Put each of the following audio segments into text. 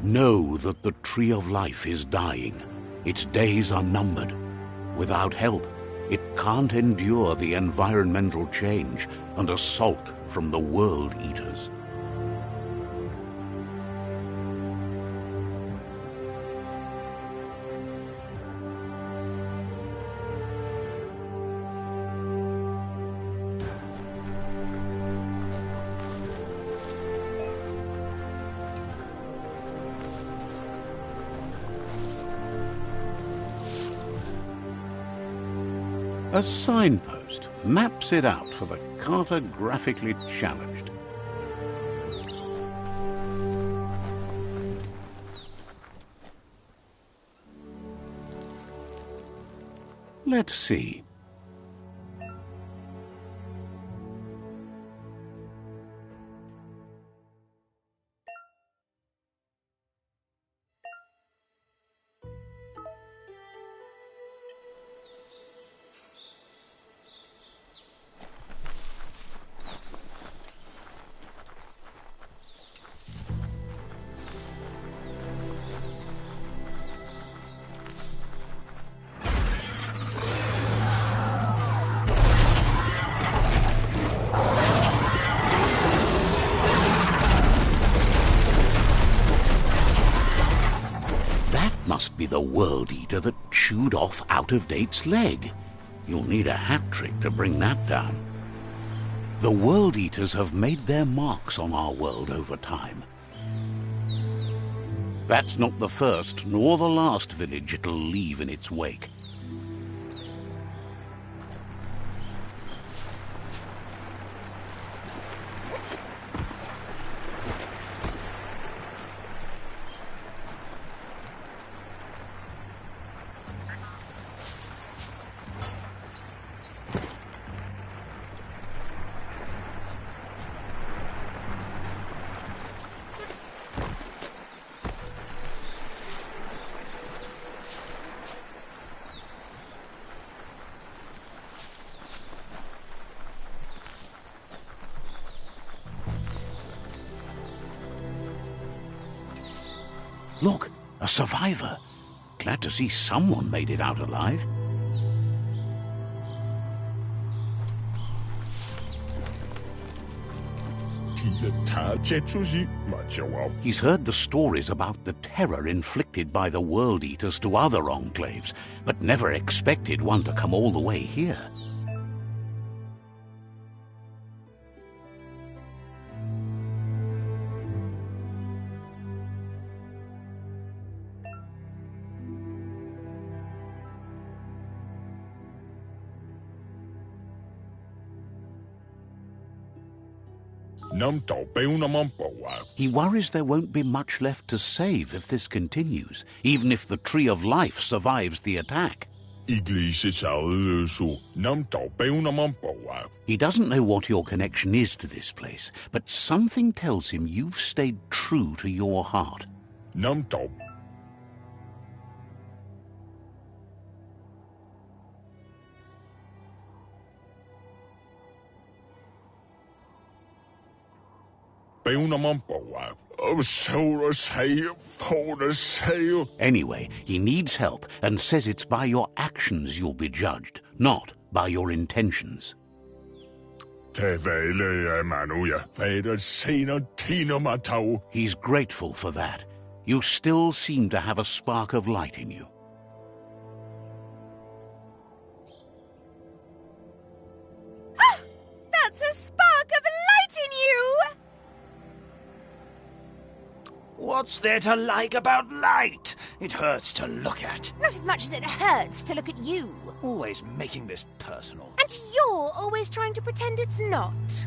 Know that the Tree of Life is dying. Its days are numbered. Without help, it can't endure the environmental change and assault from the World Eaters. A signpost maps it out for the cartographically challenged. Let's see. Must be the World Eater that chewed off Out-of-Date's leg. You'll need a hat trick to bring that down. The World Eaters have made their marks on our world over time. That's not the first nor the last village it'll leave in its wake. Look, a survivor. Glad to see someone made it out alive. He's heard the stories about the terror inflicted by the World Eaters to other enclaves, but never expected one to come all the way here. He worries there won't be much left to save if this continues, even if the Tree of Life survives the attack. He doesn't know what your connection is to this place, but something tells him you've stayed true to your heart. Anyway, he needs help and says it's by your actions you'll be judged, not by your intentions. He's grateful for that. You still seem to have a spark of light in you. That's a spark of light in you! What's there to like about light? It hurts to look at. Not as much as it hurts to look at you. Always making this personal. And you're always trying to pretend it's not.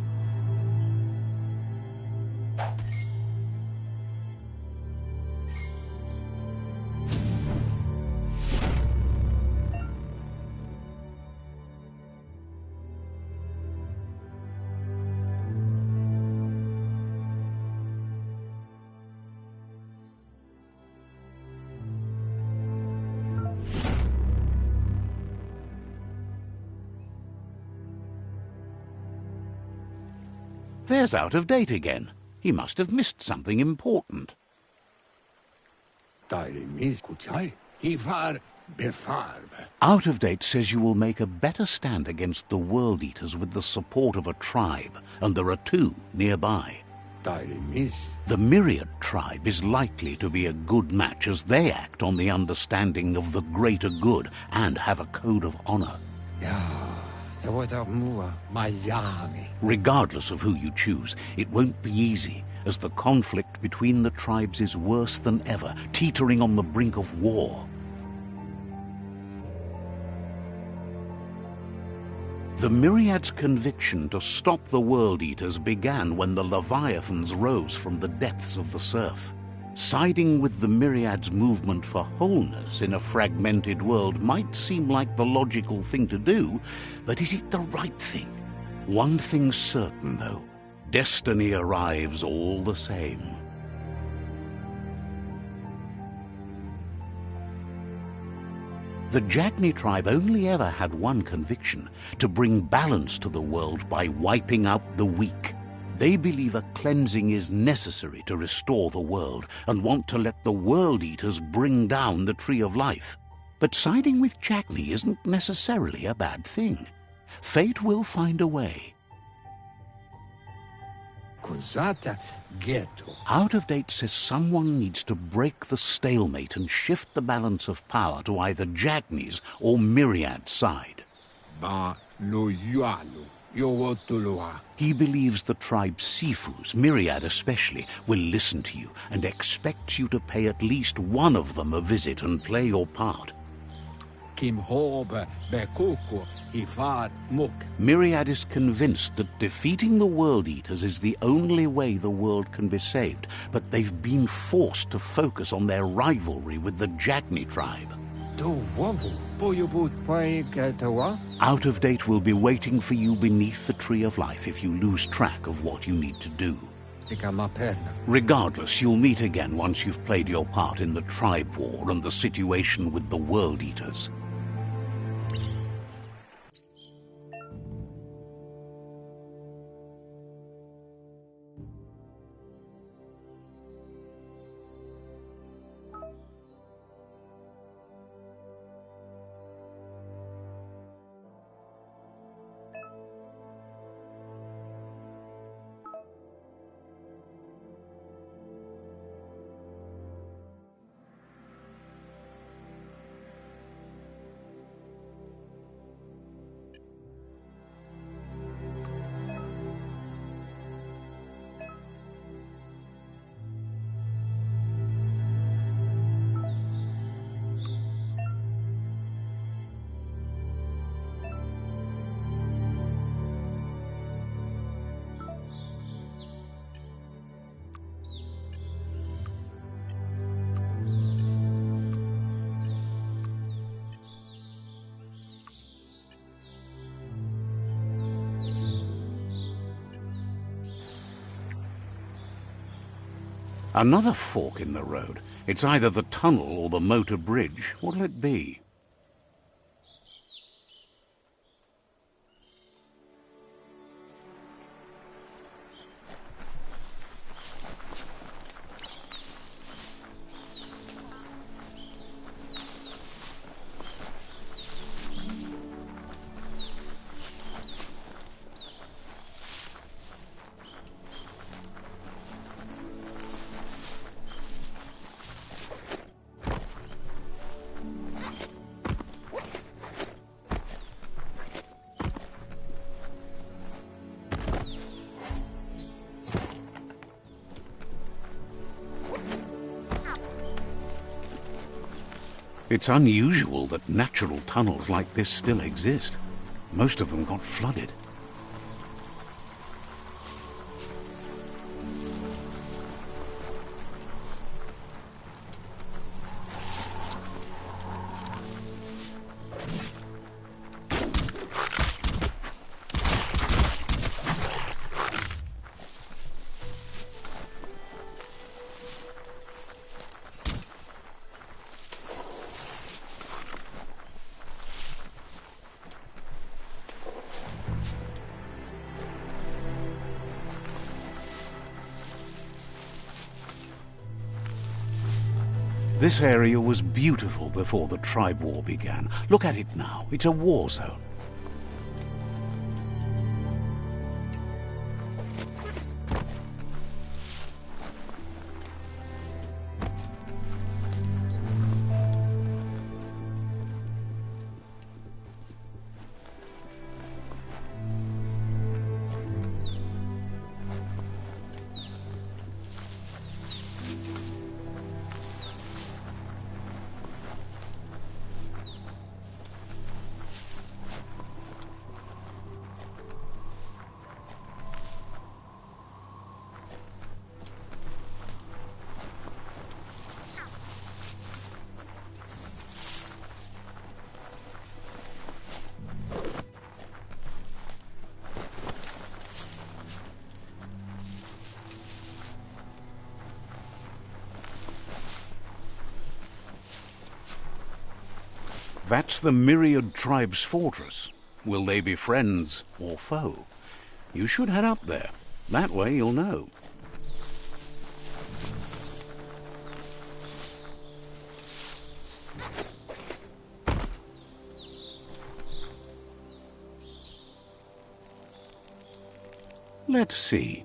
There's Out of Date again. He must have missed something important. Out of Date says you will make a better stand against the World Eaters with the support of a tribe, and there are two nearby. The Myriad tribe is likely to be a good match as they act on the understanding of the greater good and have a code of honor. Regardless of who you choose, it won't be easy, as the conflict between the tribes is worse than ever, teetering on the brink of war. The Myriad's conviction to stop the World Eaters began when the Leviathans rose from the depths of the surf. Siding with the Myriad's movement for wholeness in a fragmented world might seem like the logical thing to do, but is it the right thing? One thing's certain, though. Destiny arrives all the same. The Jagni tribe only ever had one conviction: to bring balance to the world by wiping out the weak. They believe a cleansing is necessary to restore the world and want to let the World Eaters bring down the Tree of Life. But siding with Jagni isn't necessarily a bad thing. Fate will find a way. Out of Date says someone needs to break the stalemate and shift the balance of power to either Jagni's or Myriad's side. He believes the tribe's Sifus, Myriad especially, will listen to you and expects you to pay at least one of them a visit and play your part. Myriad is convinced that defeating the World Eaters is the only way the world can be saved, but they've been forced to focus on their rivalry with the Jagni tribe. Out of Date will be waiting for you beneath the Tree of Life if you lose track of what you need to do. Regardless, you'll meet again once you've played your part in the tribe war and the situation with the World Eaters. Another fork in the road. It's either the tunnel or the motor bridge. What'll it be? It's unusual that natural tunnels like this still exist. Most of them got flooded. This area was beautiful before the tribe war began. Look at it now. It's a war zone. That's the Myriad Tribe's fortress. Will they be friends or foe? You should head up there. That way you'll know. Let's see.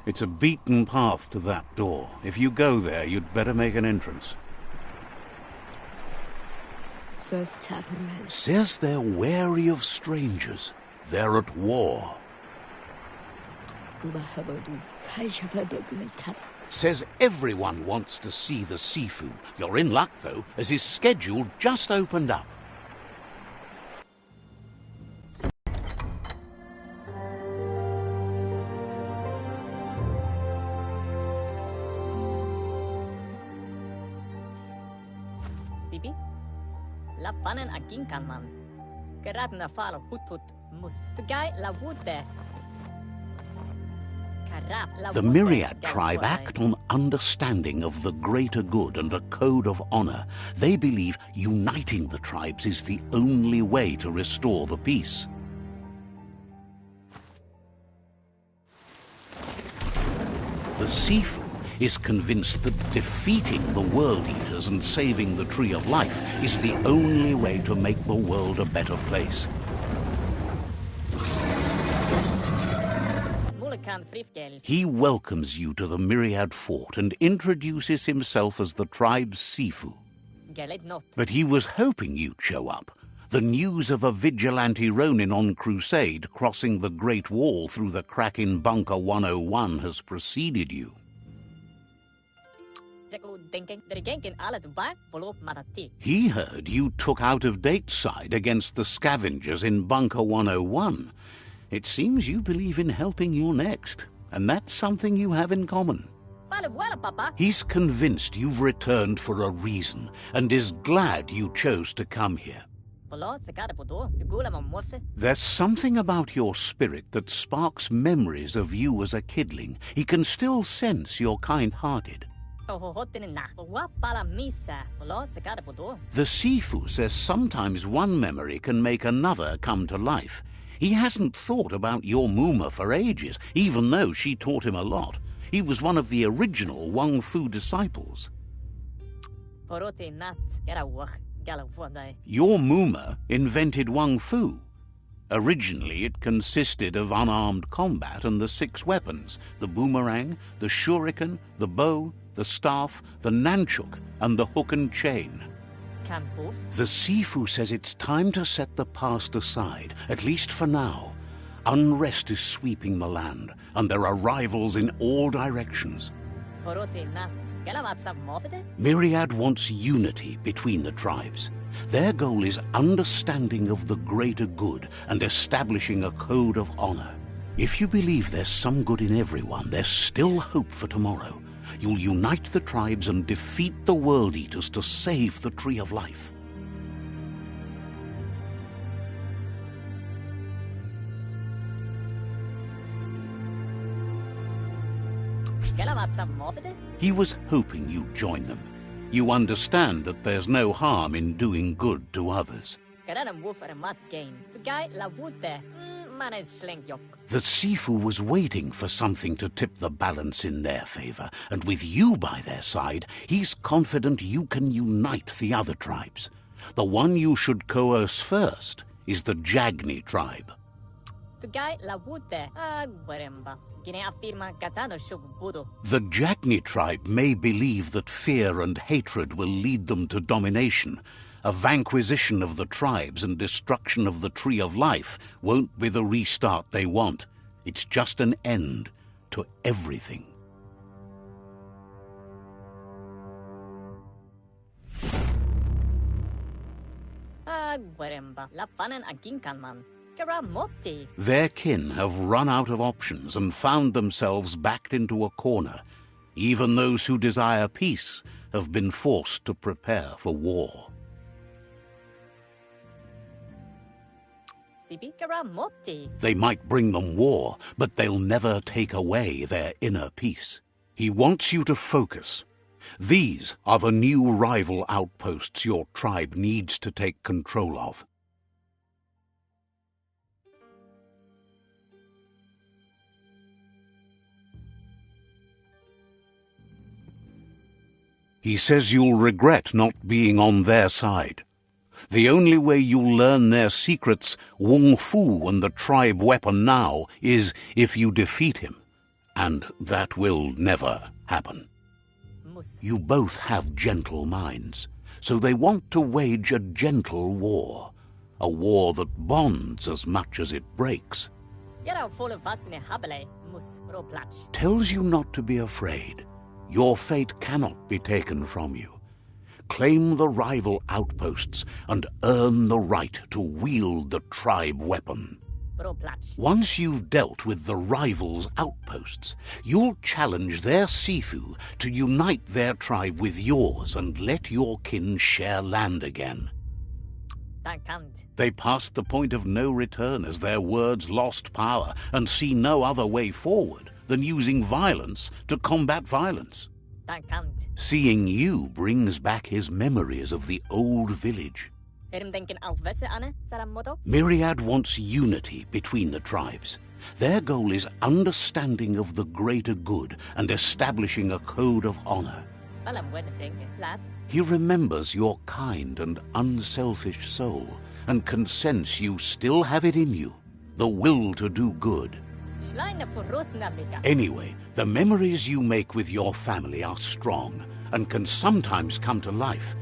It's a beaten path to that door. If you go there, you'd better make an entrance. Says they're wary of strangers. They're at war. Says everyone wants to see the Sifu. You're in luck, though, as his schedule just opened up. Sibi? La fanen aginkan man. Geradna fal hutut mustugai la wude. The Myriad tribe act on understanding of the greater good and a code of honor. They believe uniting the tribes is the only way to restore the peace. The Sifu is convinced that defeating the World Eaters and saving the Tree of Life is the only way to make the world a better place. He welcomes you to the Myriad Fort and introduces himself as the tribe's Sifu. But he was hoping you'd show up. The news of a vigilante Ronin on crusade crossing the Great Wall through the crack in Bunker 101 has preceded you. He heard you took out-of-date side against the scavengers in Bunker 101. It seems you believe in helping your next, and that's something you have in common. He's convinced you've returned for a reason, and is glad you chose to come here. There's something about your spirit that sparks memories of you as a kidling. He can still sense you're kind-hearted. The Sifu says sometimes one memory can make another come to life. He hasn't thought about your Muma for ages, even though she taught him a lot. He was one of the original Wang Fu disciples. Your Muma invented Wang Fu. Originally, it consisted of unarmed combat and the 6 weapons: the boomerang, the shuriken, the bow, the staff, the nunchuk, and the hook and chain. The Sifu says it's time to set the past aside, at least for now. Unrest is sweeping the land, and there are rivals in all directions. Myriad wants unity between the tribes. Their goal is understanding of the greater good and establishing a code of honor. If you believe there's some good in everyone, there's still hope for tomorrow. You'll unite the tribes and defeat the World Eaters to save the Tree of Life. He was hoping you'd join them. You understand that there's no harm in doing good to others. The Sifu was waiting for something to tip the balance in their favor, and with you by their side, he's confident you can unite the other tribes. The one you should coerce first is the Jagni tribe. The Jagni tribe may believe that fear and hatred will lead them to domination. A vanquisition of the tribes and destruction of the Tree of Life won't be the restart they want. It's just an end to everything. Their kin have run out of options and found themselves backed into a corner. Even those who desire peace have been forced to prepare for war. They might bring them war, but they'll never take away their inner peace. He wants you to focus. These are the new rival outposts your tribe needs to take control of. He says you'll regret not being on their side. The only way you'll learn their secrets, Wung Fu and the tribe weapon now, is if you defeat him. And that will never happen. You both have gentle minds, so they want to wage a gentle war. A war that bonds as much as it breaks. Tells you not to be afraid. Your fate cannot be taken from you. Claim the rival outposts and earn the right to wield the tribe weapon. Once you've dealt with the rivals' outposts, you'll challenge their Sifu to unite their tribe with yours and let your kin share land again. They passed the point of no return as their words lost power and see no other way forward than using violence to combat violence. Seeing you brings back his memories of the old village. Myriad wants unity between the tribes. Their goal is understanding of the greater good and establishing a code of honor. He remembers your kind and unselfish soul and can sense you still have it in you, the will to do good. Anyway, the memories you make with your family are strong and can sometimes come to life.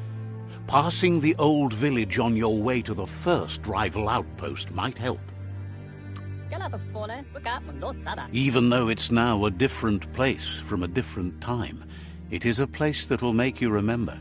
Passing the old village on your way to the first rival outpost might help. Even though it's now a different place from a different time, it is a place that'll make you remember.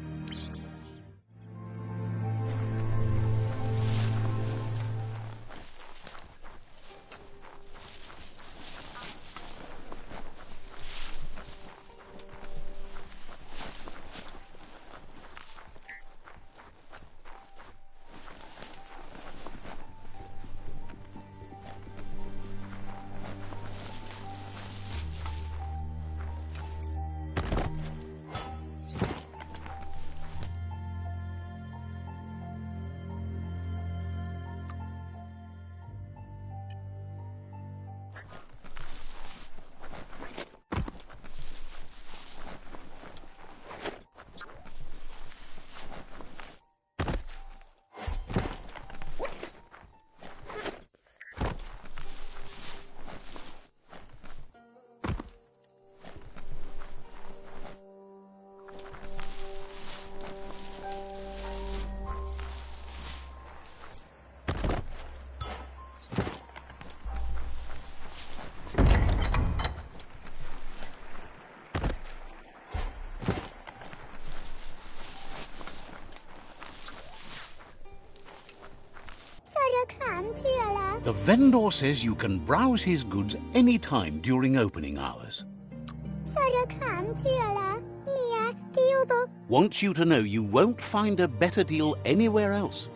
The vendor says you can browse his goods any time during opening hours. Wants you to know you won't find a better deal anywhere else.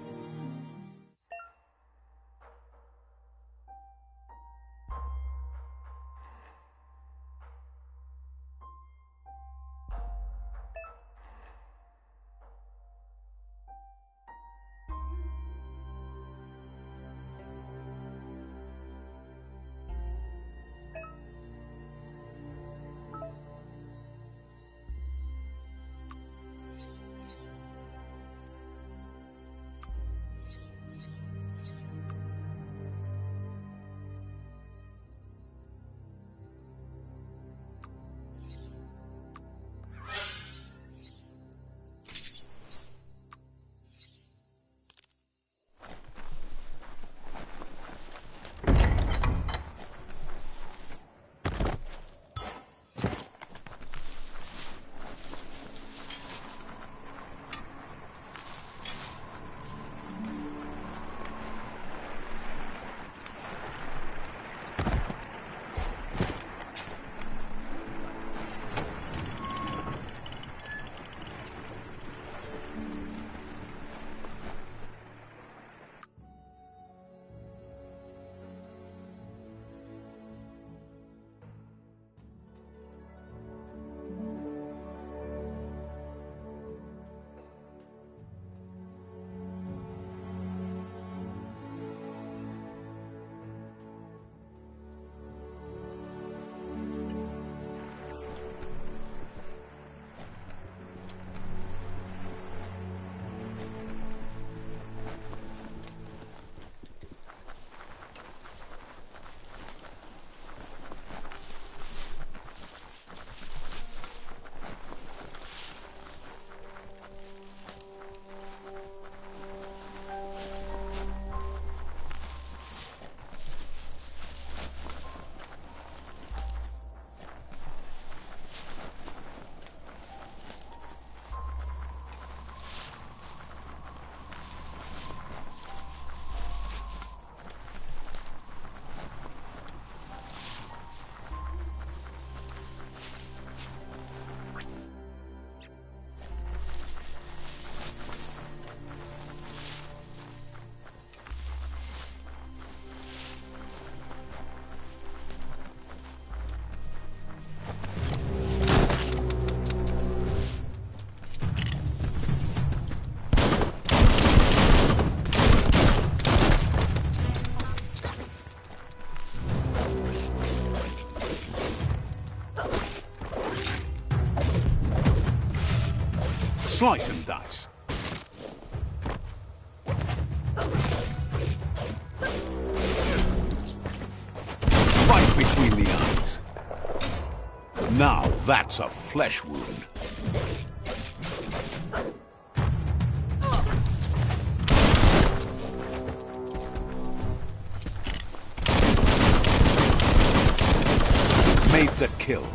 Slice and dice. Right between the eyes. Now that's a flesh wound. Made the kill.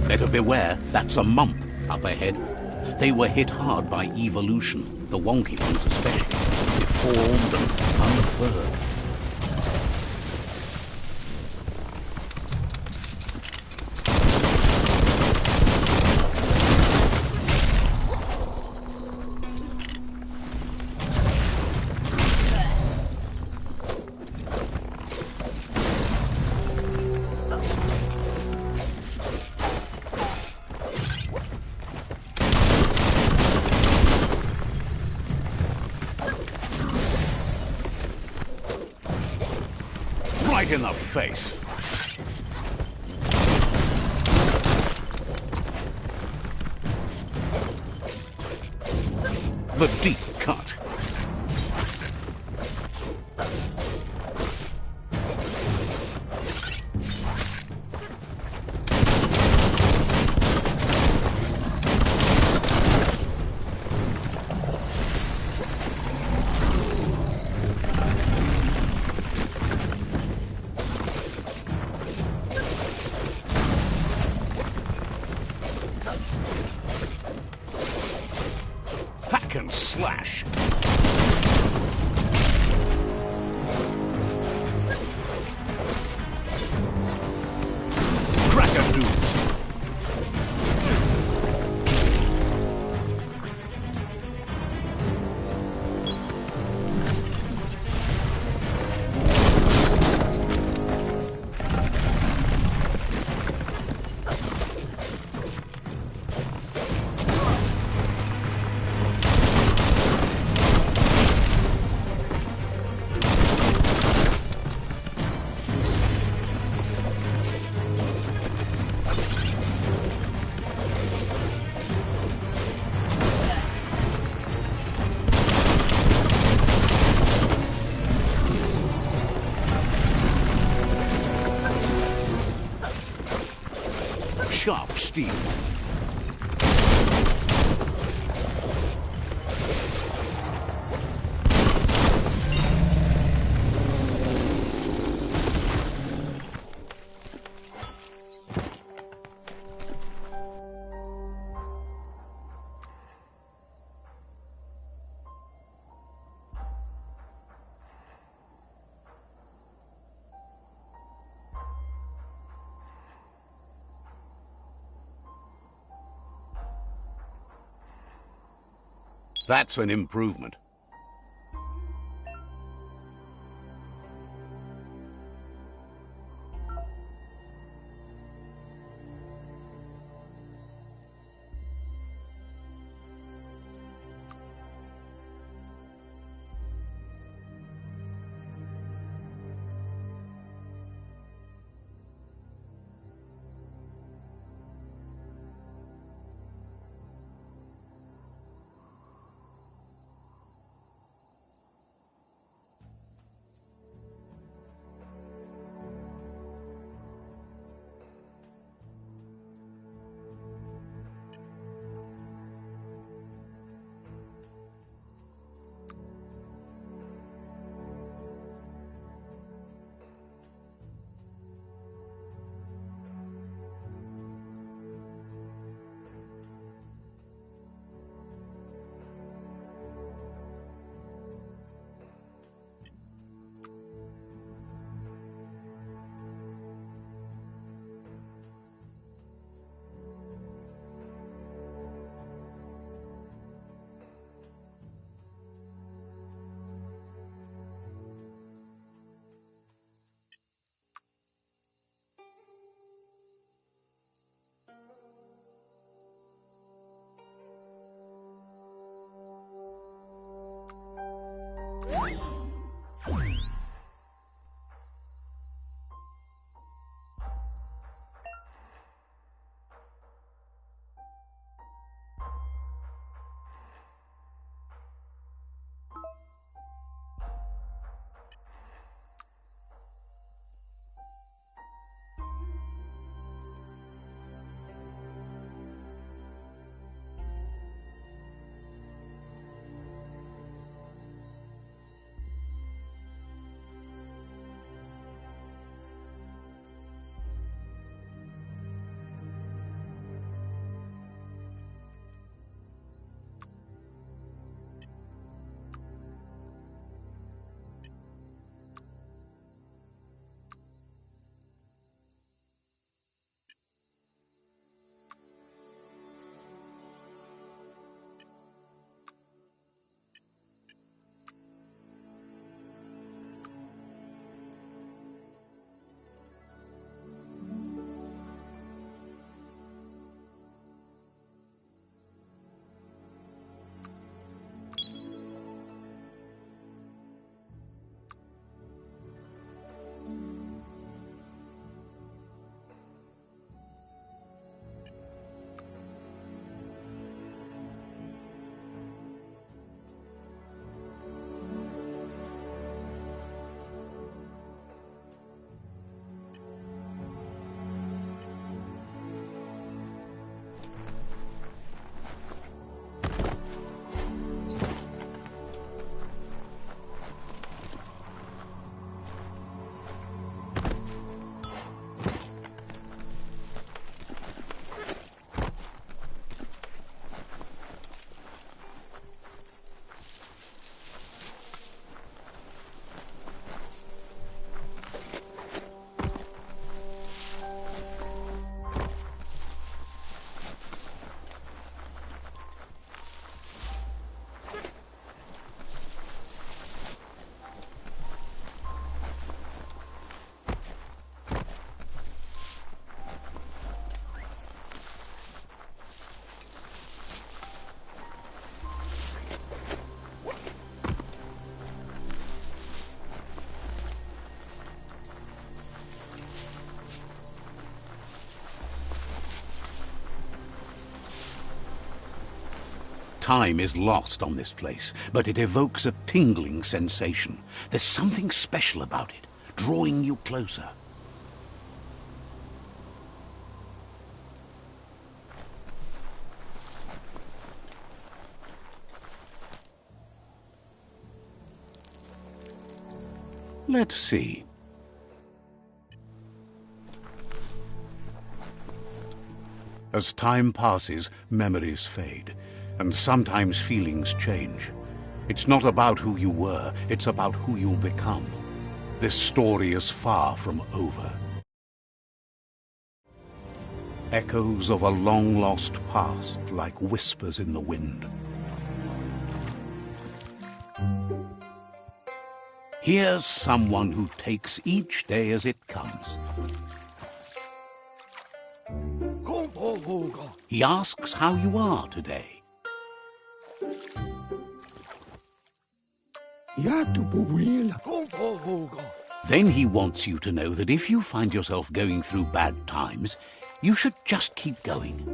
Better beware, that's a mump up ahead. They were hit hard by evolution, the wonky ones especially, deformed and unfurred. Right in the face. The deep cut. Hack and slash. Crack-a-doo. Sharp steel. That's an improvement. Time is lost on this place, but it evokes a tingling sensation. There's something special about it, drawing you closer. Let's see. As time passes, memories fade, and sometimes feelings change. It's not about who you were, it's about who you'll become. This story is far from over. Echoes of a long-lost past, like whispers in the wind. Here's someone who takes each day as it comes. He asks how you are today. Then he wants you to know that if you find yourself going through bad times, you should just keep going.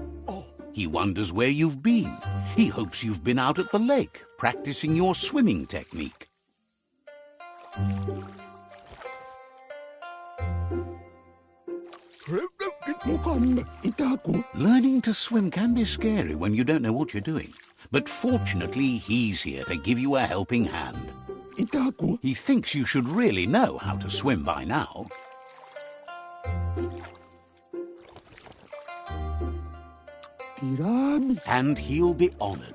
He wonders where you've been. He hopes you've been out at the lake, practicing your swimming technique. Learning to swim can be scary when you don't know what you're doing. But fortunately, he's here to give you a helping hand. He thinks you should really know how to swim by now. And he'll be honored.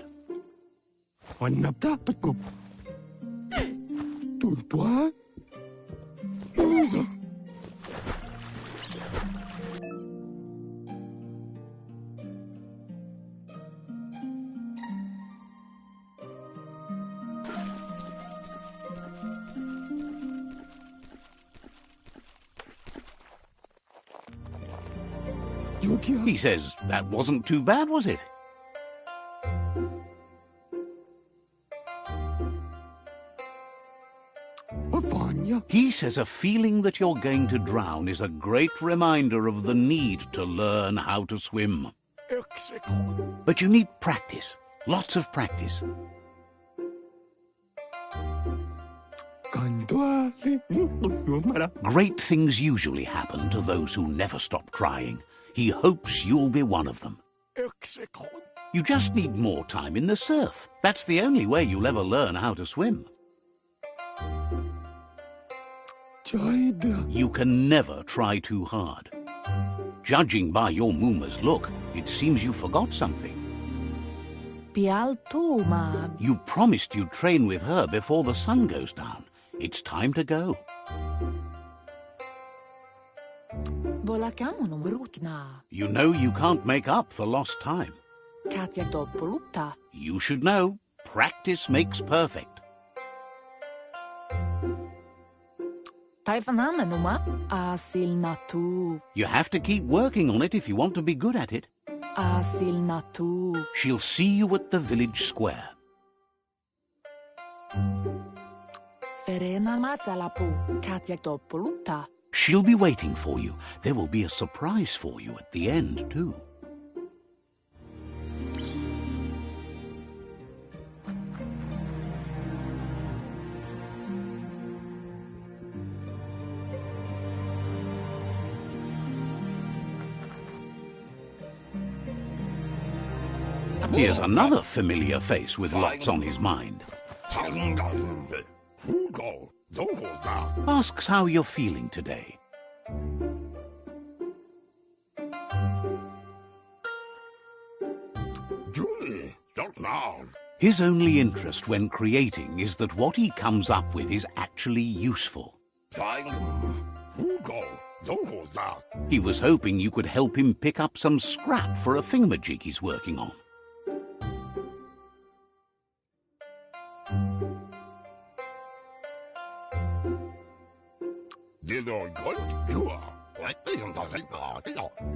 He says, that wasn't too bad, was it? He says a feeling that you're going to drown is a great reminder of the need to learn how to swim. But you need practice, lots of practice. Great things usually happen to those who never stop trying. He hopes you'll be one of them. You just need more time in the surf. That's the only way you'll ever learn how to swim. You can never try too hard. Judging by your Mooma's look, it seems you forgot something. You promised you'd train with her before the sun goes down. It's time to go. You know you can't make up for lost time. You should know, practice makes perfect. You have to keep working on it if you want to be good at it. She'll see you at the village square. She'll be waiting for you. There will be a surprise for you at the end, too. Here's another familiar face with lots on his mind. Asks how you're feeling today. His only interest when creating is that what he comes up with is actually useful. He was hoping you could help him pick up some scrap for a thingamajig he's working on.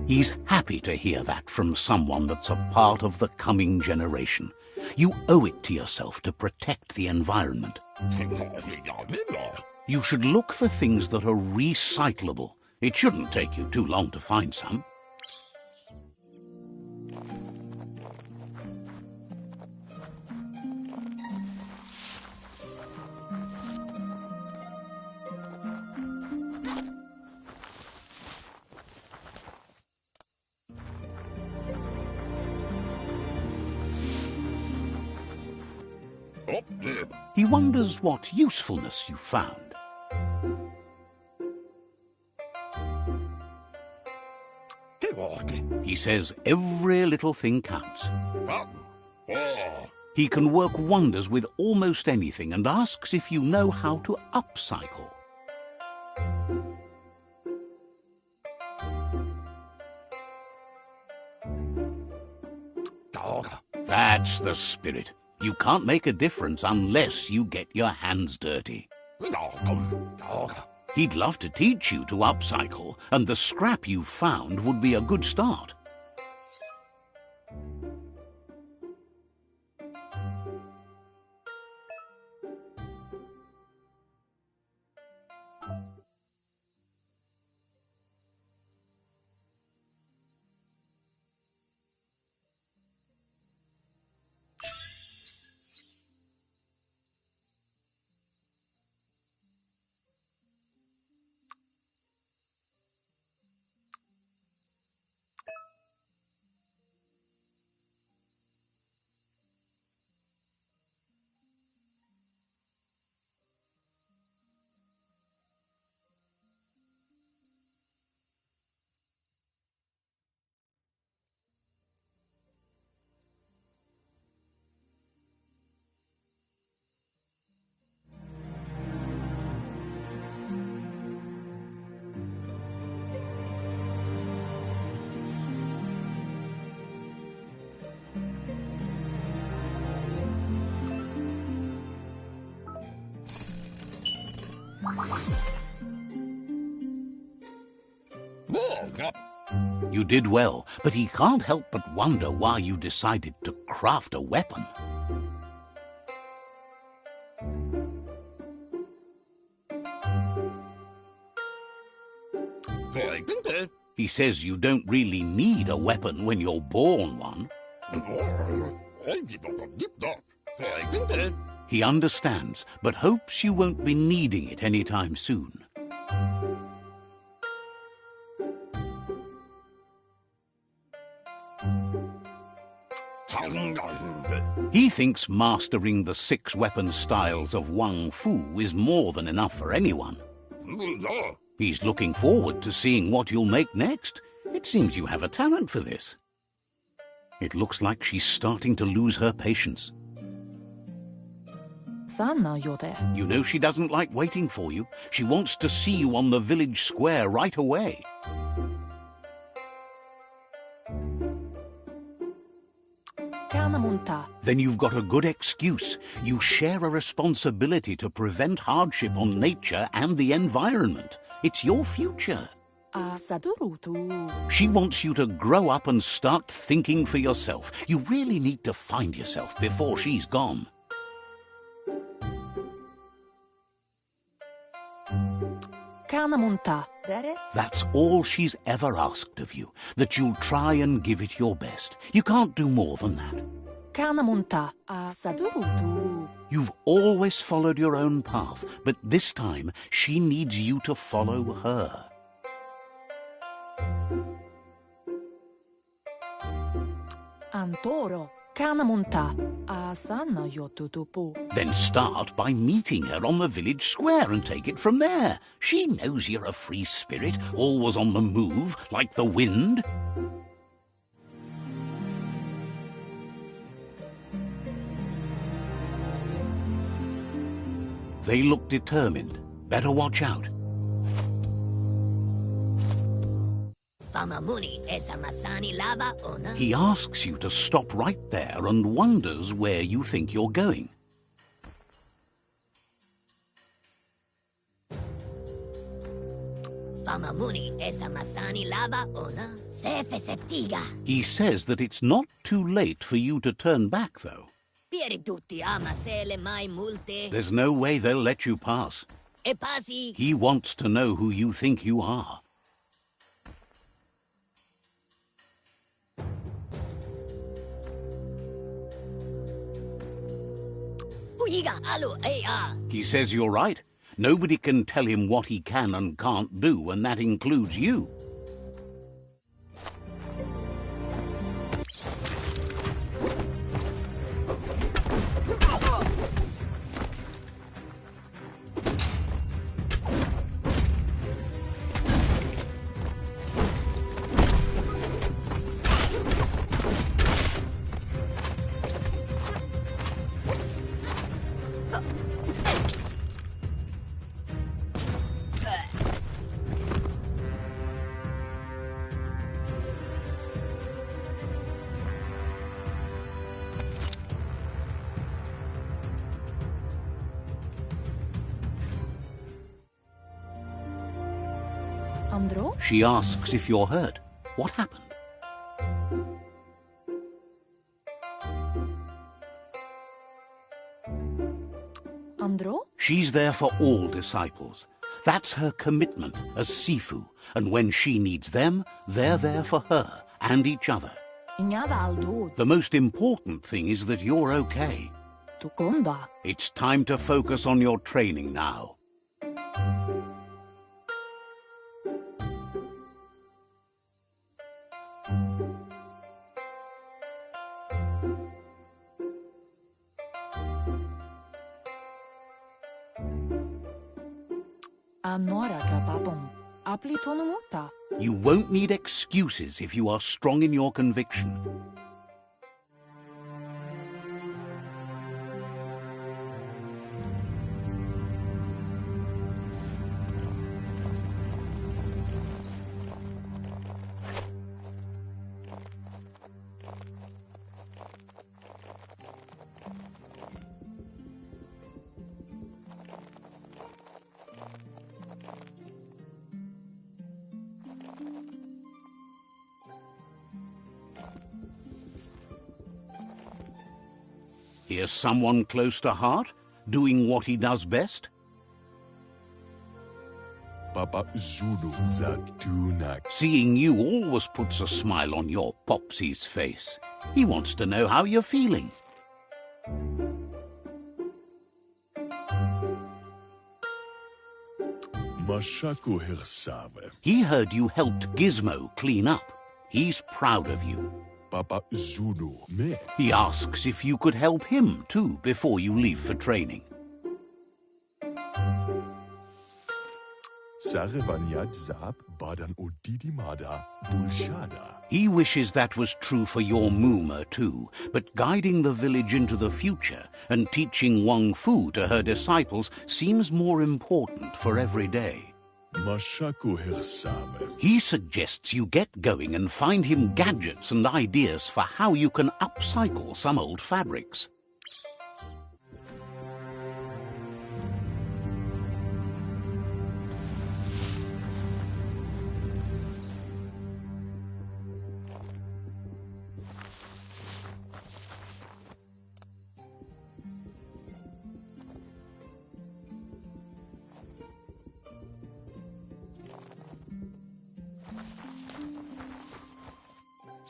He's happy to hear that from someone that's a part of the coming generation. You owe it to yourself to protect the environment. You should look for things that are recyclable. It shouldn't take you too long to find some. He wonders what usefulness you found. He says every little thing counts. He can work wonders with almost anything and asks if you know how to upcycle. That's the spirit. You can't make a difference unless you get your hands dirty. He'd love to teach you to upcycle, and the scrap you found would be a good start. You did well, but he can't help but wonder why you decided to craft a weapon. He says you don't really need a weapon when you're born one. He understands, but hopes you won't be needing it anytime soon. He thinks mastering the 6 weapon styles of Wang Fu is more than enough for anyone. He's looking forward to seeing what you'll make next. It seems you have a talent for this. It looks like she's starting to lose her patience. You know she doesn't like waiting for you. She wants to see you on the village square right away. Then you've got a good excuse. You share a responsibility to prevent hardship on nature and the environment. It's your future. She wants you to grow up and start thinking for yourself. You really need to find yourself before she's gone. That's all she's ever asked of you, that you'll try and give it your best. You can't do more than that. You've always followed your own path, but this time she needs you to follow her. Then start by meeting her on the village square and take it from there. She knows you're a free spirit, always on the move, like the wind. They look determined. Better watch out. He asks you to stop right there and wonders where you think you're going. He says that it's not too late for you to turn back, though. There's no way they'll let you pass. He wants to know who you think you are. He says you're right. Nobody can tell him what he can and can't do, and that includes you. Andro? She asks if you're hurt. What happened? Andro? She's there for all disciples. That's her commitment as Sifu, and when she needs them, they're there for her and each other. Inyada Aldo. The most important thing is that you're okay. Tukonda. It's time to focus on your training now. Anora kapapom. Apli tonumuta. You won't need excuses if you are strong in your conviction. Here's someone close to heart, doing what he does best. Papa Zulu Zatunak. Seeing you always puts a smile on your Popsy's face. He wants to know how you're feeling. Mashako Hirsave. He heard you helped Gizmo clean up. He's proud of you. Papa Zulu me. He asks if you could help him too before you leave for training. Sarevanyat Zab Badan Odidimada Bulshada. He wishes that was true for your Mooma too, but guiding the village into the future and teaching Wang Fu to her disciples seems more important for every day. Mashako Hirsave. He suggests you get going and find him gadgets and ideas for how you can upcycle some old fabrics.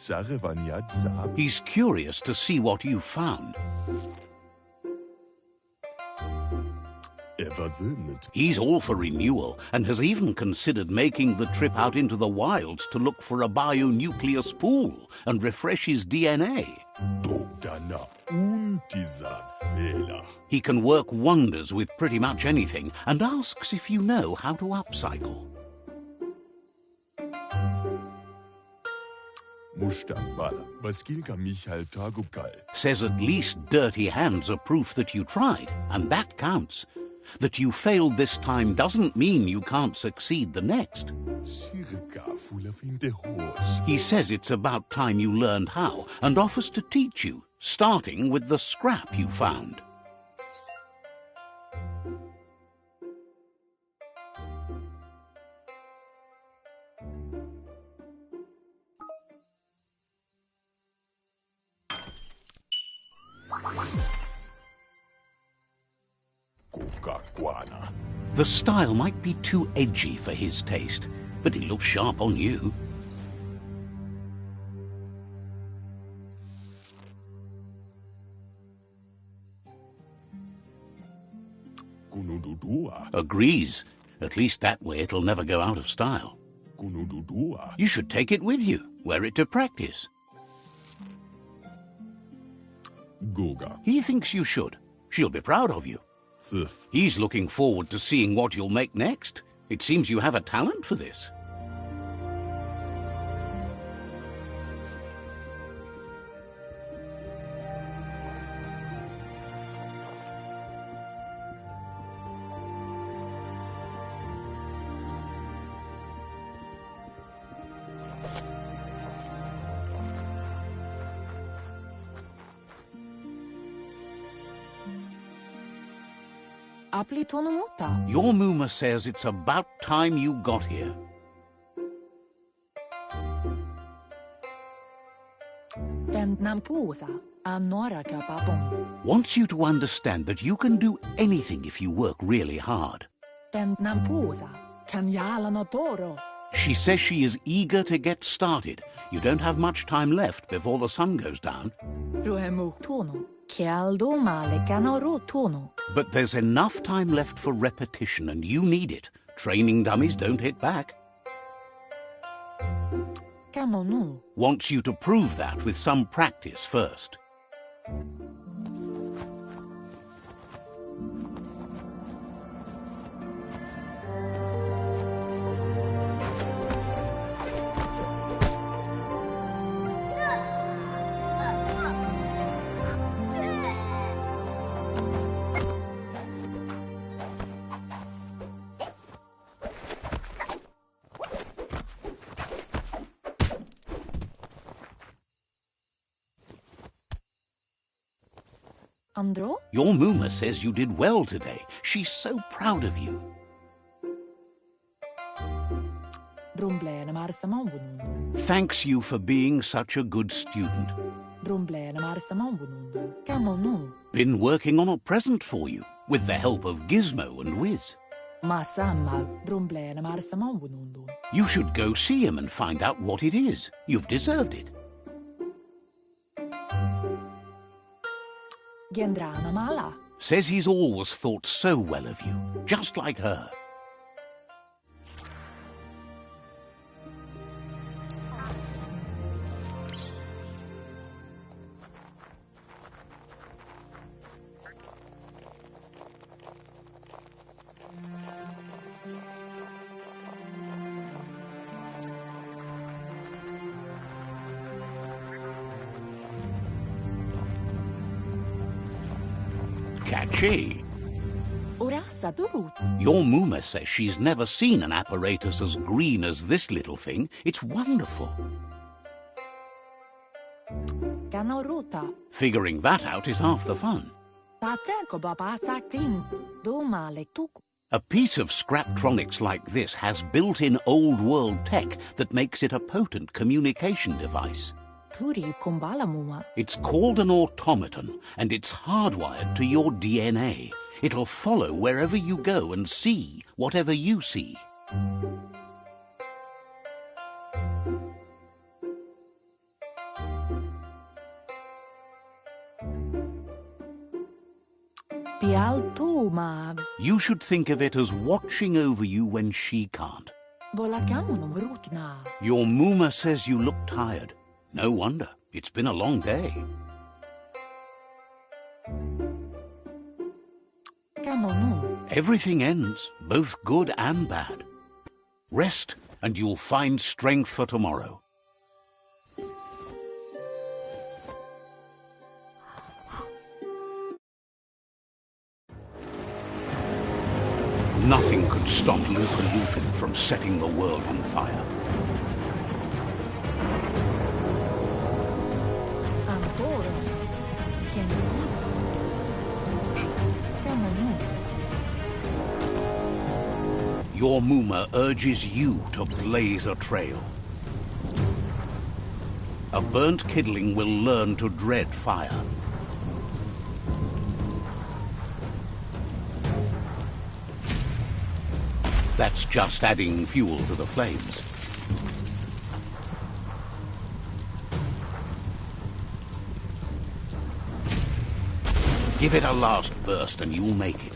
Sarevanyat Zab. He's curious to see what you've found. Eversinnet. He's all for renewal and has even considered making the trip out into the wilds to look for a bionucleus pool and refresh his DNA. Dogdana Untiza Fehler. He can work wonders with pretty much anything and asks if you know how to upcycle. Mushtambala. Baskilka Michael Tagukal. Says at least dirty hands are proof that you tried, and that counts. That you failed this time doesn't mean you can't succeed the next. Sirka Fulafinte Horse. He says it's about time you learned how and offers to teach you, starting with the scrap you found. Kukakwana. The style might be too edgy for his taste, but it looks sharp on you. Kunududua. Agrees. At least that way it'll never go out of style. Kunududua. You should take it with you, wear it to practice. Goga. He thinks you should. She'll be proud of you. Zif. He's looking forward to seeing what you'll make next. It seems you have a talent for this. Apli tonumuta. Your Mooma says it's about time you got here. Ben nampusa, anora kapapon. Wants you to understand that you can do anything if you work really hard. Ben nampusa, kanyala no toro. She says she is eager to get started. You don't have much time left before the sun goes down. Ruhemu tono. Kialdo male kanoro tono. But there's enough time left for repetition, and you need it. Training dummies don't hit back. Kamonu. Wants you to prove that with some practice first. Andro? Your Muma says you did well today. She's so proud of you. Brumblene marsamanvunundu. Thanks you for being such a good student. Brumblene marsamanvunundu. Kamonu. Been working on a present for you, with the help of Gizmo and Wiz. Masammal. Brumblene marsamanvunundu. You should go see him and find out what it is. You've deserved it. Gendrana mala. Says he's always thought so well of you, just like her. Catchy. Urasa durut. Your Muma says she's never seen an apparatus as green as this little thing. It's wonderful. Kanorota. Figuring that out is half the fun. Tateko baba saktin. Do male tuku. A piece of Scraptronics like this has built-in old-world tech that makes it a potent communication device. Kuri kumbala muma. It's called an automaton, and it's hardwired to your DNA. It'll follow wherever you go and see whatever you see. Pialtuma. You should think of it as watching over you when she can't. Bolakamunum rutna. Your Muma says you look tired. No wonder. It's been a long day. Kamonu. Everything ends, both good and bad. Rest, and you'll find strength for tomorrow. Nothing could stop Lupa Lupin from setting the world on fire. Antoro. Kensi. Kamonu. Your Muma urges you to blaze a trail. A burnt kidling will learn to dread fire. That's just adding fuel to the flames. Give it a last burst and you'll make it.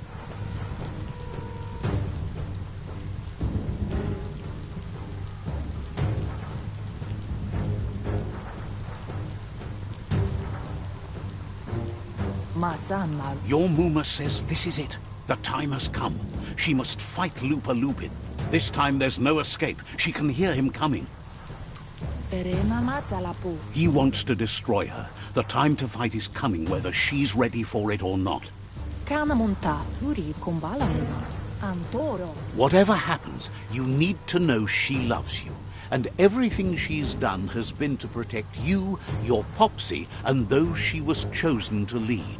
Masammal. Your Muma says this is it. The time has come. She must fight Lupa Lupin. This time there's no escape. She can hear him coming. Ferema masalapu. He wants to destroy her. The time to fight is coming, whether she's ready for it or not. Kanamunta. Kuri kumbala muma. Antoro. Whatever happens, you need to know she loves you. And everything she's done has been to protect you, your Popsy, and those she was chosen to lead.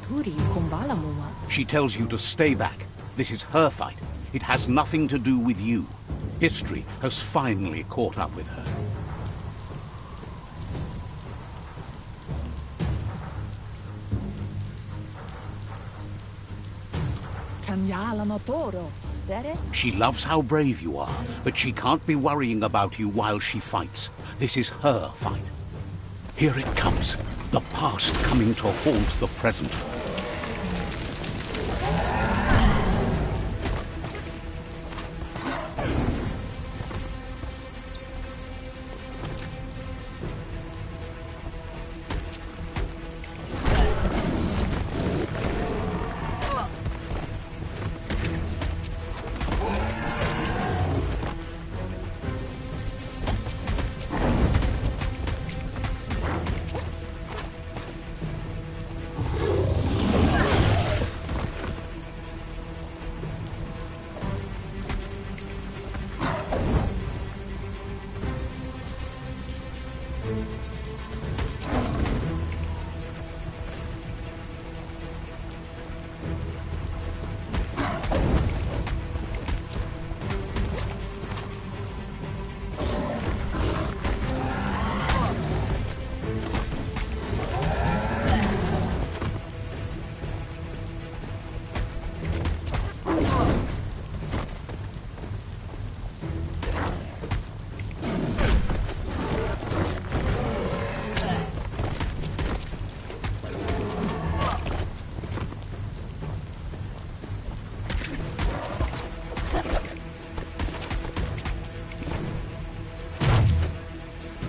Kuri kumbala muma. She tells you to stay back. This is her fight. It has nothing to do with you. History has finally caught up with her. Nyalano Toro. Dere? She loves how brave you are, but she can't be worrying about you while she fights. This is her fight. Here it comes. The past coming to haunt the present.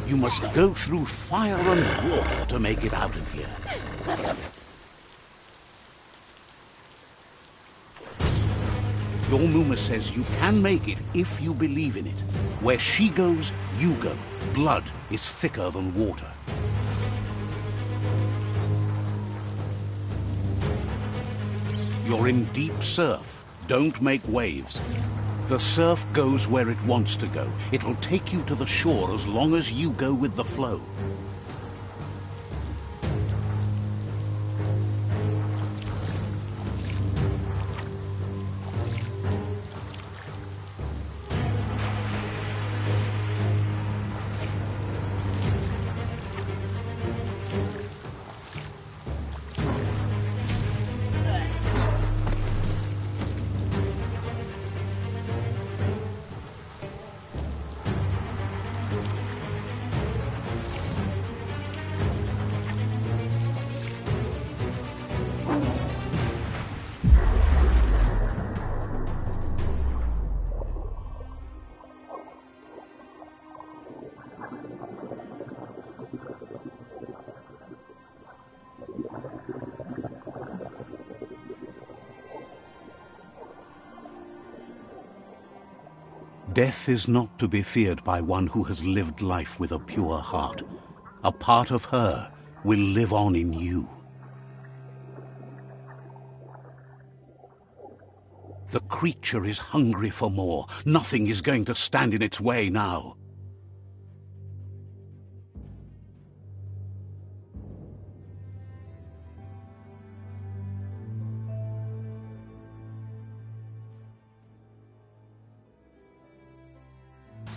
You must go through fire and water to make it out of here. Your Muma says you can make it if you believe in it. Where she goes, you go. Blood is thicker than water. You're in deep surf. Don't make waves. The surf goes where it wants to go. It'll take you to the shore as long as you go with the flow. Death is not to be feared by one who has lived life with a pure heart. A part of her will live on in you. The creature is hungry for more. Nothing is going to stand in its way now.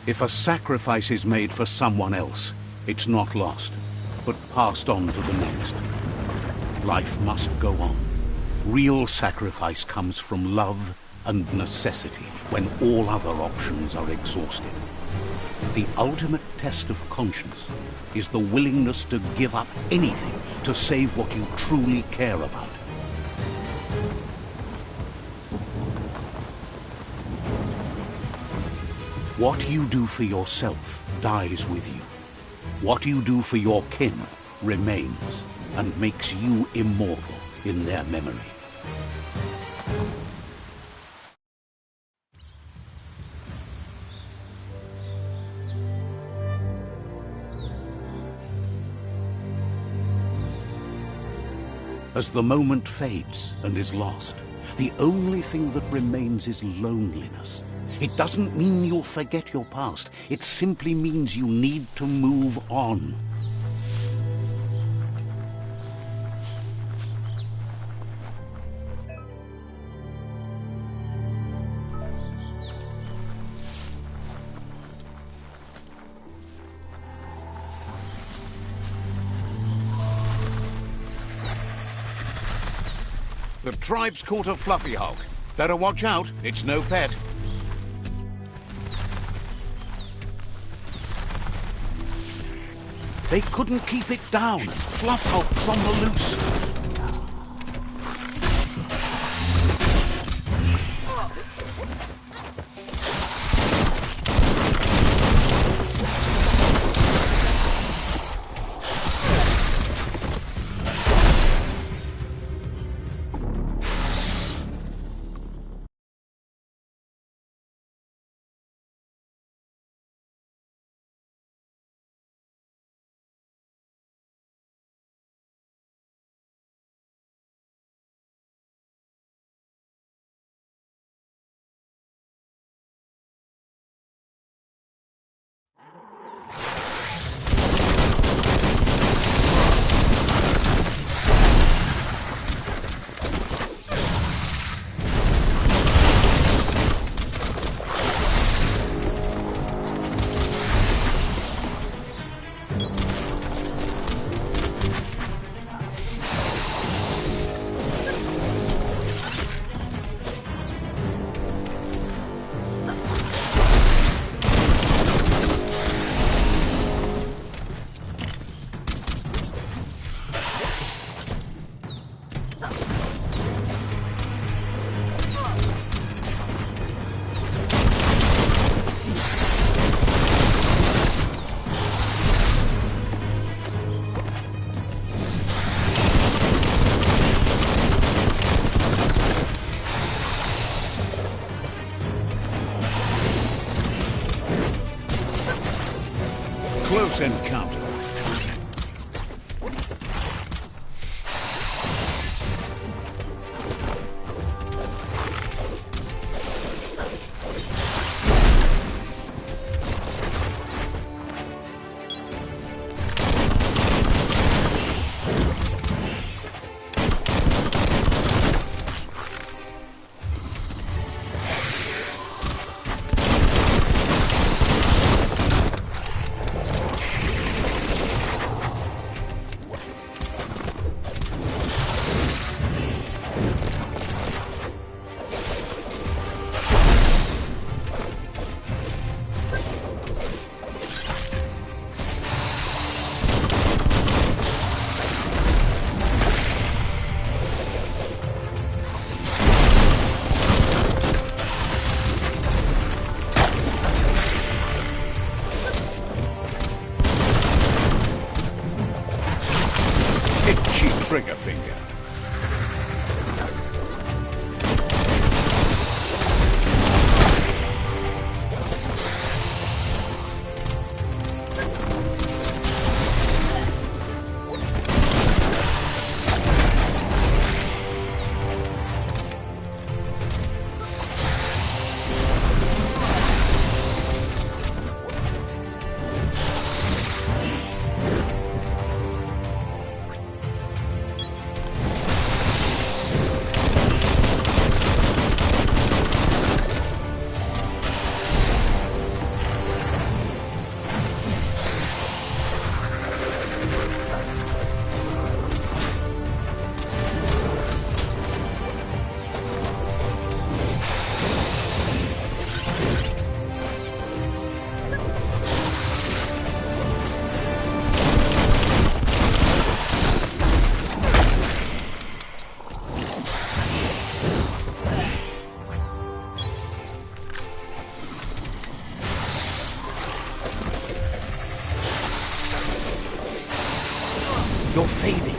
If a sacrifice is made for someone else, it's not lost, but passed on to the next. Life must go on. Real sacrifice comes from love and necessity when all other options are exhausted. The ultimate test of conscience is the willingness to give up anything to save what you truly care about. What you do for yourself dies with you. What you do for your kin remains and makes you immortal in their memory. As the moment fades and is lost, the only thing that remains is loneliness. It doesn't mean you'll forget your past. It simply means you need to move on. The tribe's caught a fluffy hulk. Better watch out, it's no pet. They couldn't keep it down. Fluff Hulk's on the loose. Close encounter. Trigger finger. You're fading.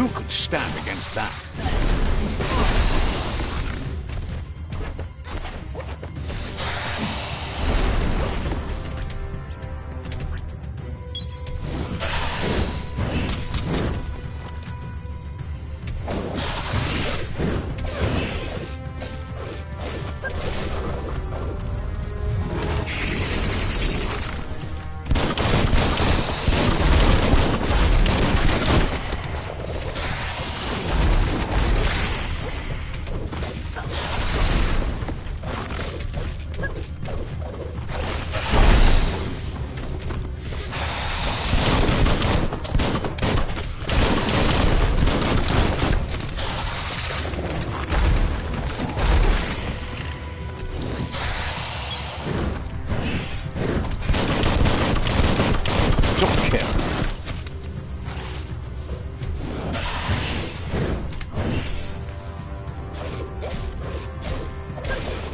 Who could stand against that?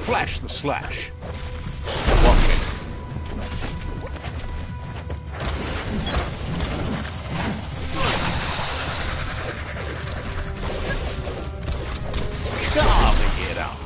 Flash the slash. Watch it. Carving it up.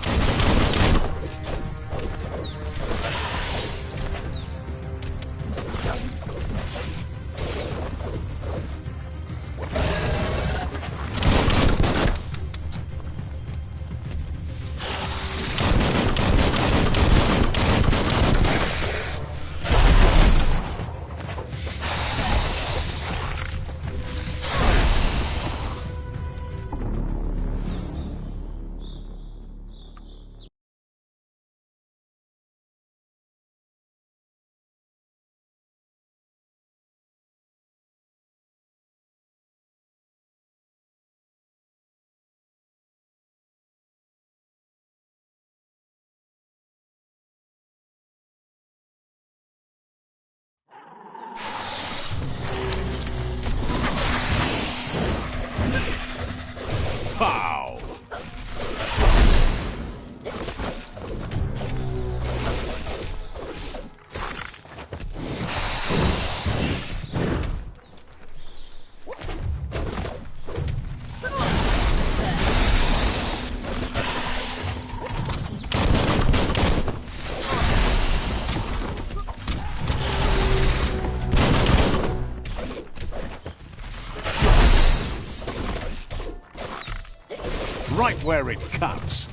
Pow! Right where it cuts.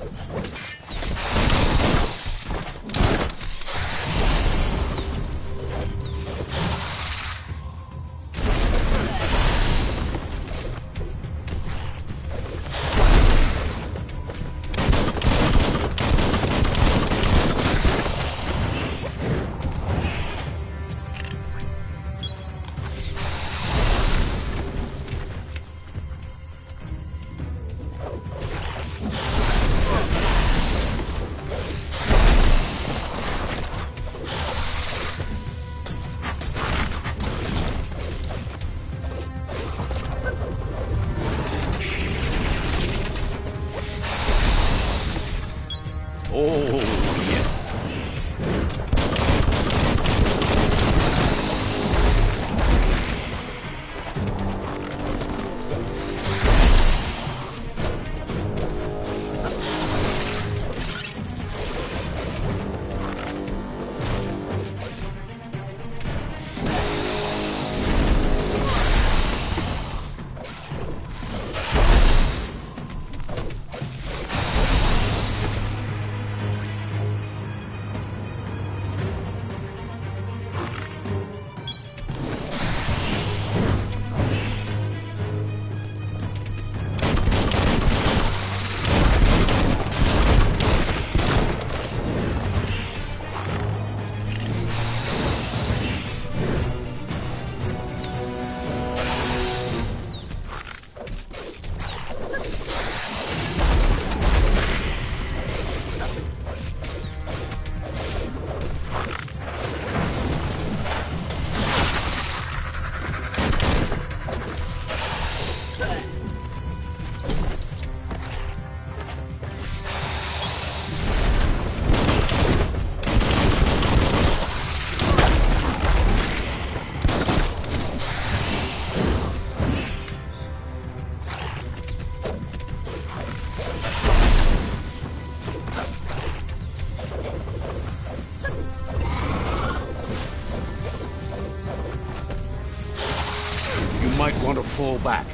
fall back.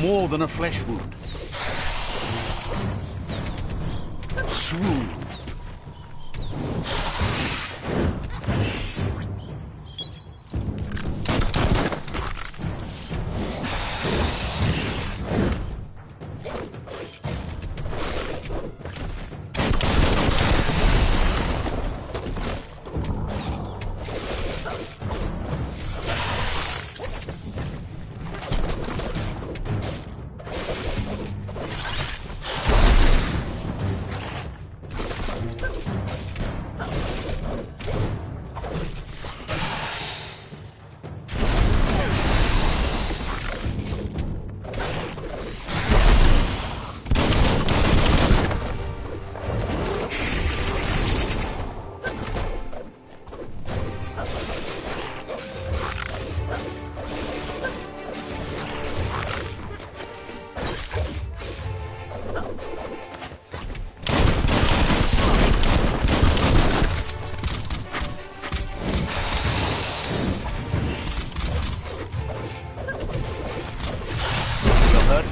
More than a flesh wound. Swoon.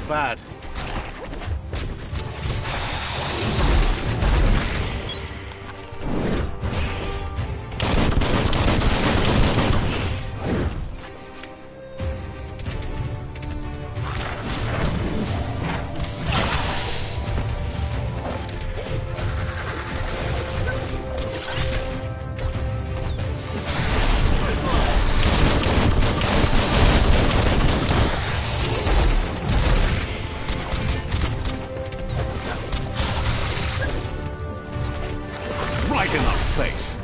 Bad. Right in the face.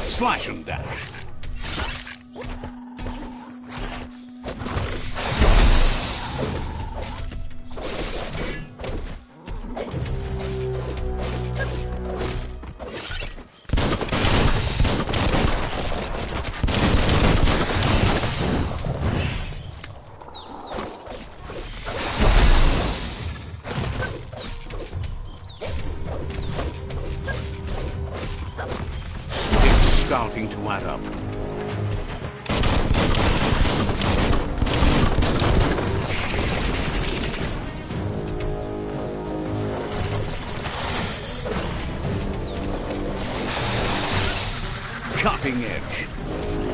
Slash and dash. Starting to add up. Cutting edge.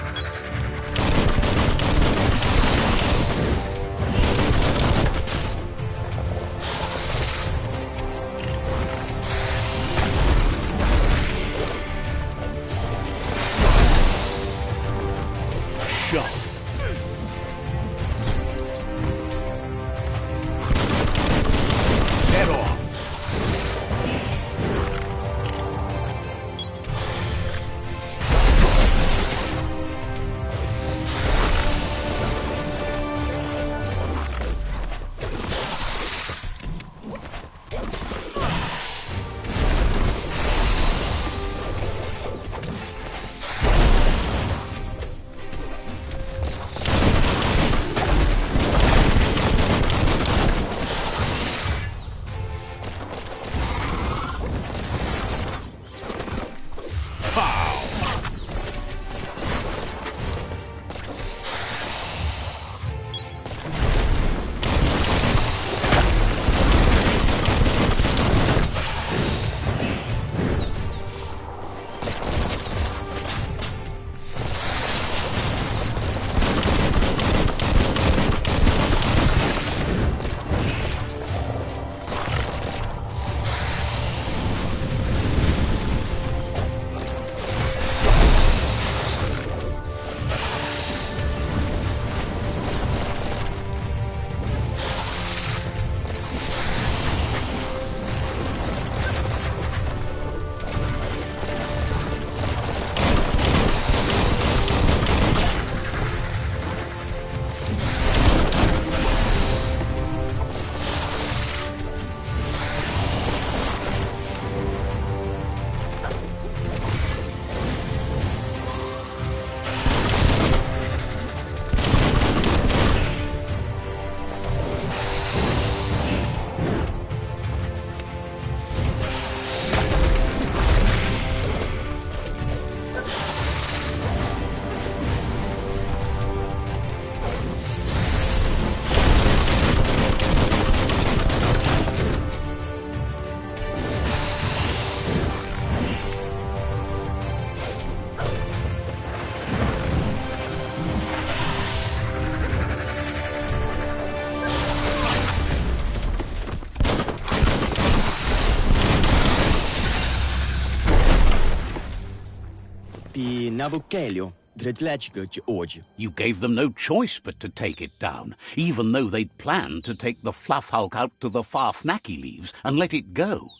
Navukelio, Dredlechka George. You gave them no choice but to take it down, even though they'd planned to take the fluff hulk out to the Farfnaki leaves and let it go.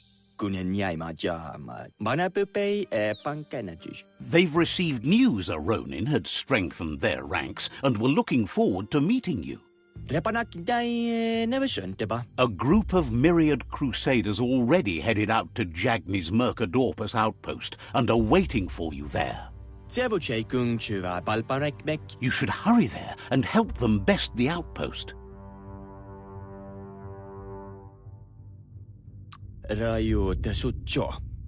They've received news a Ronin had strengthened their ranks and were looking forward to meeting you. A group of myriad crusaders already headed out to Jagni's Mercadorpus outpost and are waiting for you there. You should hurry there and help them best the outpost.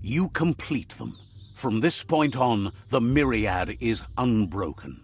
You complete them. From this point on, the myriad is unbroken.